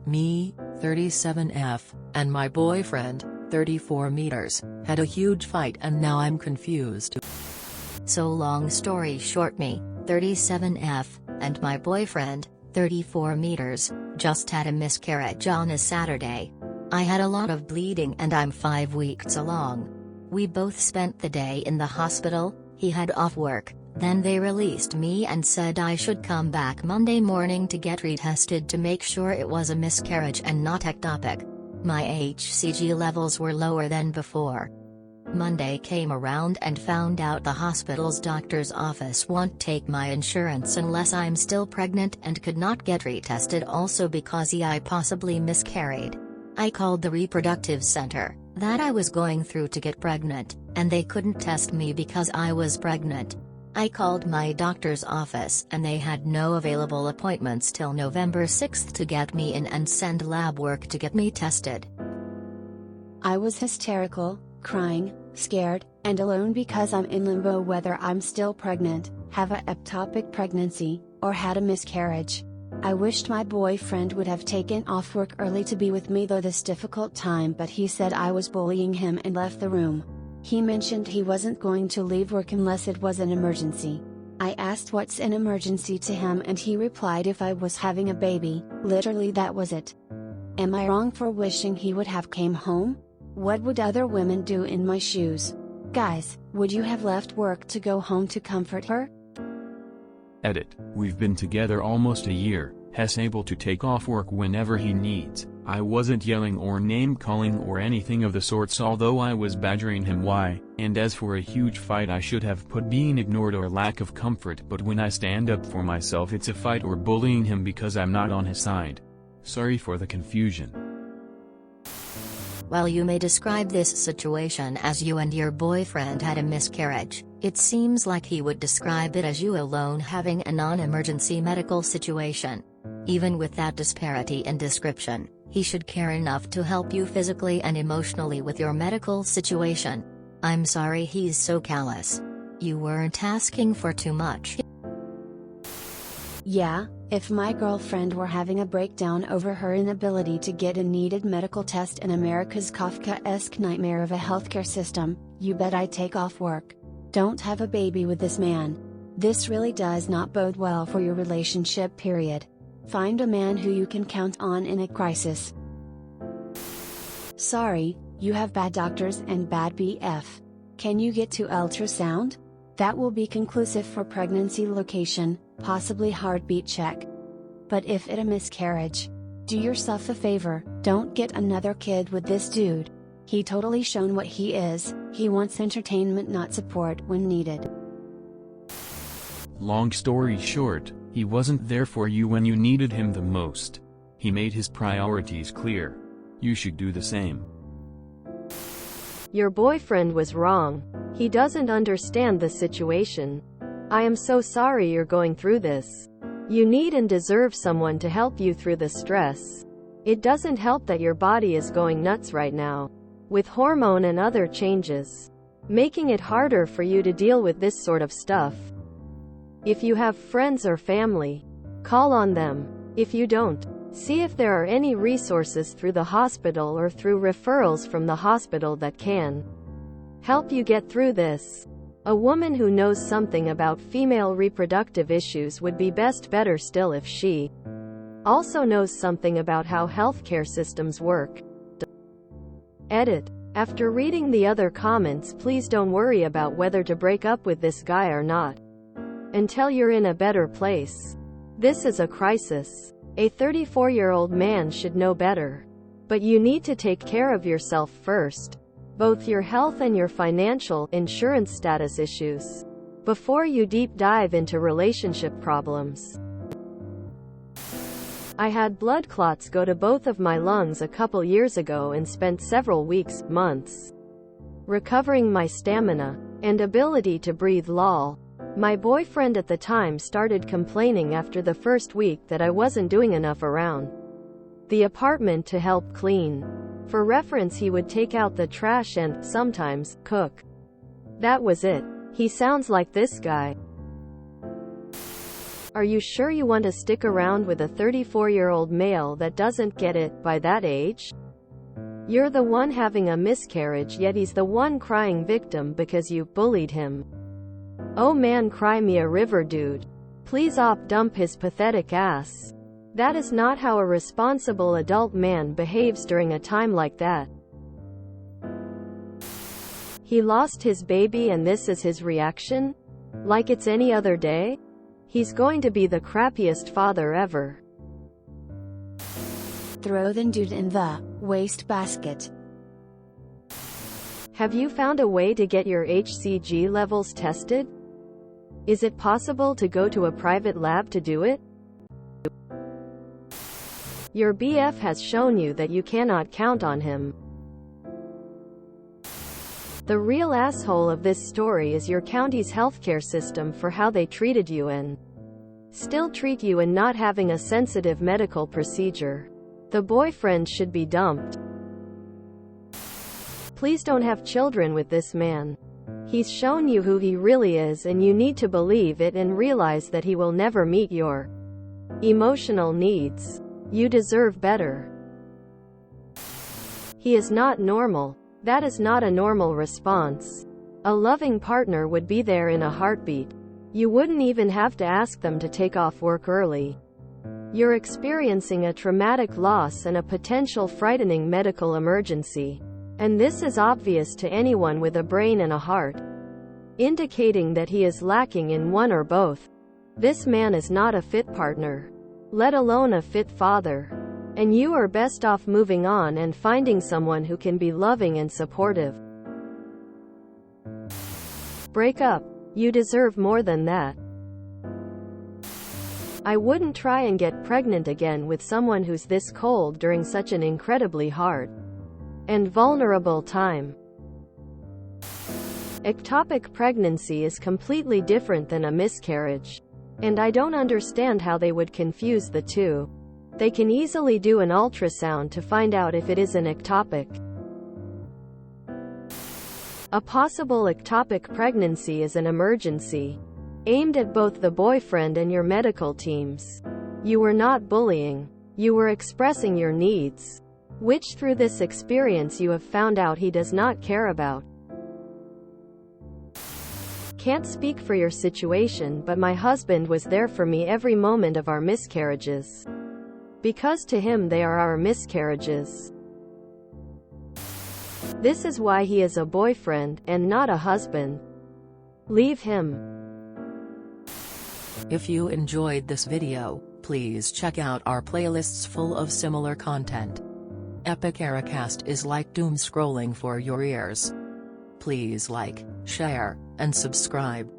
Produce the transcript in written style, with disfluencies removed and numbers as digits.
Me, 37F, and my boyfriend, 34 meters, had a huge fight and now I'm confused. So long story short, me, 37F, and my boyfriend, 34 meters, just had a miscarriage on a Saturday. I had a lot of bleeding and I'm 5 weeks along. We both spent the day in the hospital. He had off work, then they released me and said I should come back Monday morning to get retested to make sure it was a miscarriage and not ectopic. My HCG levels were lower than before. Monday came around and found out the hospital's doctor's office won't take my insurance unless I'm still pregnant and could not get retested also because I possibly miscarried. I called the reproductive center that I was going through to get pregnant, and they couldn't test me because I was pregnant. I called my doctor's office and they had no available appointments till November 6th to get me in and send lab work to get me tested. I was hysterical, crying, scared, and alone because I'm in limbo whether I'm still pregnant, have a ectopic pregnancy, or had a miscarriage. I wished my boyfriend would have taken off work early to be with me through this difficult time, but he said I was bullying him and left the room. He mentioned he wasn't going to leave work unless it was an emergency. I asked what's an emergency to him and he replied if I was having a baby, literally that was it. Am I wrong for wishing he would have came home? What would other women do in my shoes? Guys, would you have left work to go home to comfort her? Edit. We've been together almost a year, Hess able to take off work whenever he needs. I wasn't yelling or name-calling or anything of the sorts, although I was badgering him why, and as for a huge fight, I should have put being ignored or lack of comfort, but when I stand up for myself it's a fight or bullying him because I'm not on his side. Sorry for the confusion. While you may describe this situation as you and your boyfriend had a miscarriage, it seems like he would describe it as you alone having a non-emergency medical situation. Even with that disparity in description, he should care enough to help you physically and emotionally with your medical situation. I'm sorry he's so callous. You weren't asking for too much. Yeah, if my girlfriend were having a breakdown over her inability to get a needed medical test in America's Kafkaesque nightmare of a healthcare system, you bet I'd take off work. Don't have a baby with this man. This really does not bode well for your relationship, period. Find a man who you can count on in a crisis. Sorry, you have bad doctors and bad BF. Can you get to ultrasound? That will be conclusive for pregnancy location, possibly heartbeat check. But if it a miscarriage, do yourself a favor, don't get another kid with this dude. He totally shown what he is, he wants entertainment not support when needed. Long story short, he wasn't there for you when you needed him the most. He made his priorities clear. You should do the same. Your boyfriend was wrong. He doesn't understand the situation. I am so sorry you're going through this. You need and deserve someone to help you through the stress. It doesn't help that your body is going nuts right now, with hormone and other changes, making it harder for you to deal with this sort of stuff. If you have friends or family, call on them. If you don't, see if there are any resources through the hospital or through referrals from the hospital that can help you get through this. A woman who knows something about female reproductive issues would be better still if she also knows something about how healthcare systems work. Edit. After reading the other comments, please don't worry about whether to break up with this guy or not until you're in a better place. This is a crisis. A 34-year-old man should know better. But you need to take care of yourself first, both your health and your financial insurance status issues, before you deep dive into relationship problems. I had blood clots go to both of my lungs a couple years ago and spent several weeks, months, recovering my stamina and ability to breathe. Lol. My boyfriend at the time started complaining after the first week that I wasn't doing enough around the apartment to help clean. For reference, he would take out the trash and, sometimes, cook. That was it. He sounds like this guy. Are you sure you want to stick around with a 34-year-old male that doesn't get it by that age? You're the one having a miscarriage, yet he's the one crying victim because you bullied him. Oh man, cry me a river, dude. Please dump his pathetic ass. That is not how a responsible adult man behaves during a time like that. He lost his baby and this is his reaction? Like it's any other day? He's going to be the crappiest father ever. Throw the dude in the wastebasket. Have you found a way to get your HCG levels tested? Is it possible to go to a private lab to do it? Your BF has shown you that you cannot count on him. The real asshole of this story is your county's healthcare system for how they treated you and still treat you and not having a sensitive medical procedure. The boyfriend should be dumped. Please don't have children with this man. He's shown you who he really is and you need to believe it and realize that he will never meet your emotional needs. You deserve better. He is not normal. That is not a normal response. A loving partner would be there in a heartbeat. You wouldn't even have to ask them to take off work early. You're experiencing a traumatic loss and a potential frightening medical emergency. And this is obvious to anyone with a brain and a heart, indicating that he is lacking in one or both. This man is not a fit partner, let alone a fit father. And you are best off moving on and finding someone who can be loving and supportive. Break up. You deserve more than that. I wouldn't try and get pregnant again with someone who's this cold during such an incredibly hard and vulnerable time. Ectopic pregnancy is completely different than a miscarriage. And I don't understand how they would confuse the two. They can easily do an ultrasound to find out if it is an ectopic. A possible ectopic pregnancy is an emergency, aimed at both the boyfriend and your medical teams. You were not bullying. You were expressing your needs, which through this experience you have found out he does not care about. Can't speak for your situation, but my husband was there for me every moment of our miscarriages. Because to him they are our miscarriages. This is why he is a boyfriend, and not a husband. Leave him. If you enjoyed this video, please check out our playlists full of similar content. Epic Ericast is like doom scrolling for your ears. Please like, share, and subscribe.